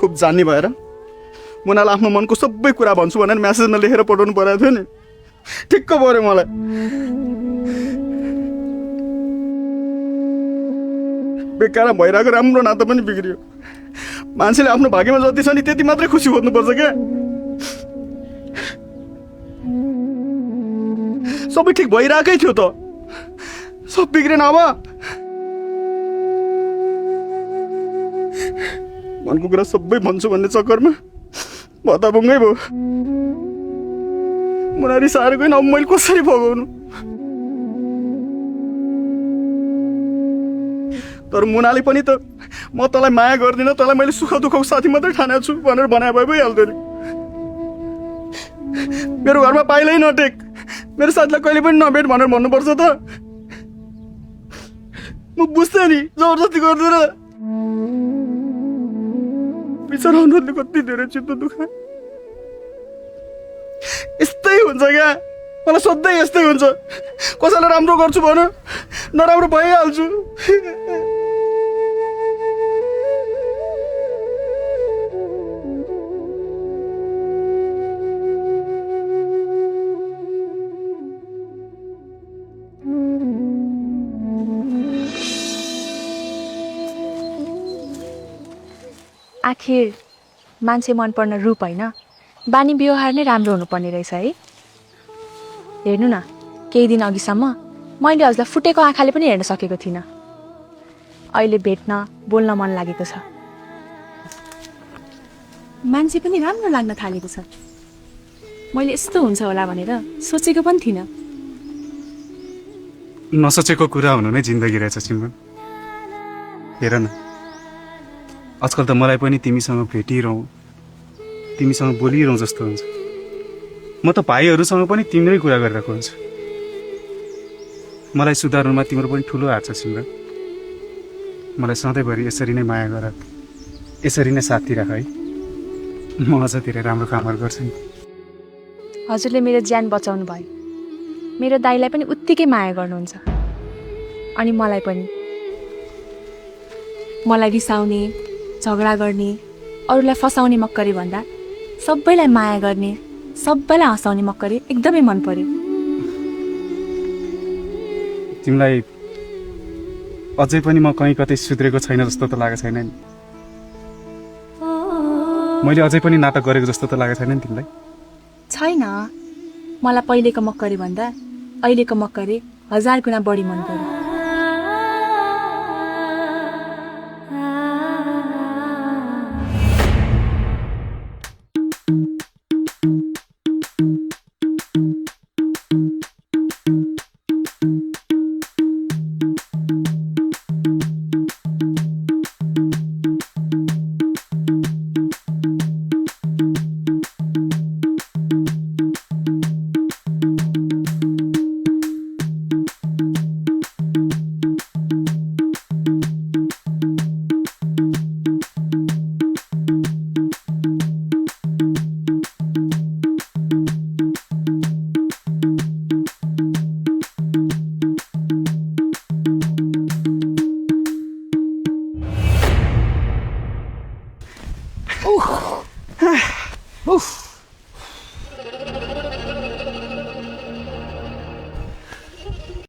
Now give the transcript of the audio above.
खुब जान्ने भएर मुनालाई आफ्नो मनको सबै कुरा भन्छु भनेर म्यासेजमा लेखेर पठाउनु परेको थियो नि। ठिक्क पर्यो मलाई। बेकार भइरहेको राम्रो नाता पनि बिग्रियो। मान्छेले आफ्नो भाग्यमा जति छ नि त्यति मात्रै खुसी खोज्नुपर्छ क्या। सबै ठिक भइरहेकै थियो त, सब बिग्रेन। अब मनको कुरा सबै भन्छु भन्ने चक्करमा भताभुङ्गै भयो। मुना रिसाएर गएन, अब मैले कसरी भगाउनु? तर मुनाले पनि त म तँलाई माया गर्दिनँ, तँलाई मैले सुख दुःखको साथी मात्रै ठानेको छु भनेर बनाए भए भइहाल्थ्यो नि। मेरो घरमा पाइलै नटेक, मेरो साथीलाई कहिले पनि नभेट भनेर भन्नुपर्छ त? म बुझ्थेँ नि, जबरजस्ती गर्दैन। बिचरा अनुरोधले कति धेरै चित्त दुखायो। यस्तै हुन्छ क्या, मलाई सधैँ यस्तै हुन्छ। कसैलाई राम्रो गर्छु भन, नराम्रो भइहाल्छु। आखिर मान्छे मन पर्न रूप होइन, बानी व्यवहार नै राम्रो हुनुपर्ने रहेछ है। हेर्नु न, केही दिन अघिसम्म मैले हजुरलाई फुटेको आँखाले पनि हेर्न सकेको थिइनँ। अहिले भेट्न बोल्न मन लागेको छ। मान्छे पनि राम्रो लाग्न थालेको छ। मैले यस्तो हुन्छ होला भनेर सोचेको पनि थिइनँ। नसोचेको कुरा हुनु नै जिन्दगी रहेछ सिमरन। हेर न, आजकल त मलाई पनि तिमीसँग भेटिरहँ, तिमीसँग बोलिरहँ जस्तो हुन्छ। म त भाइहरूसँग पनि तिम्रै कुरा गरिरहेको हुन्छु। मलाई सुधार्नुमा तिम्रो पनि ठुलो हात छ सिमरन। मलाई सधैँभरि यसरी नै माया गर, यसरी नै साथ दिइराख है। म अझ धेरै राम्रो कामहरू गर्छु नि। हजुरले मेरो ज्यान बचाउनु भयो। मेरो दाइलाई पनि उत्तिकै माया गर्नुहुन्छ। अनि मलाई पनि। मलाई रिसाउने, झगडा गर्ने, अरूलाई फसाउने मक्करी भन्दा सबैलाई माया गर्ने, सबैलाई हँसाउने मक्करी एकदमै मन पर्यो। तिमीलाई अझै पनि म कहीँ कतै सुध्रेको छैन जस्तो त लागेको छैन नि? मैले अझै पनि नाटक गरेको जस्तो त लागेको छैन नि तिमीलाई? छैन। मलाई पहिलेको मक्करी भन्दा अहिलेको मक्करी 1000 गुणा बढी मन पर्यो।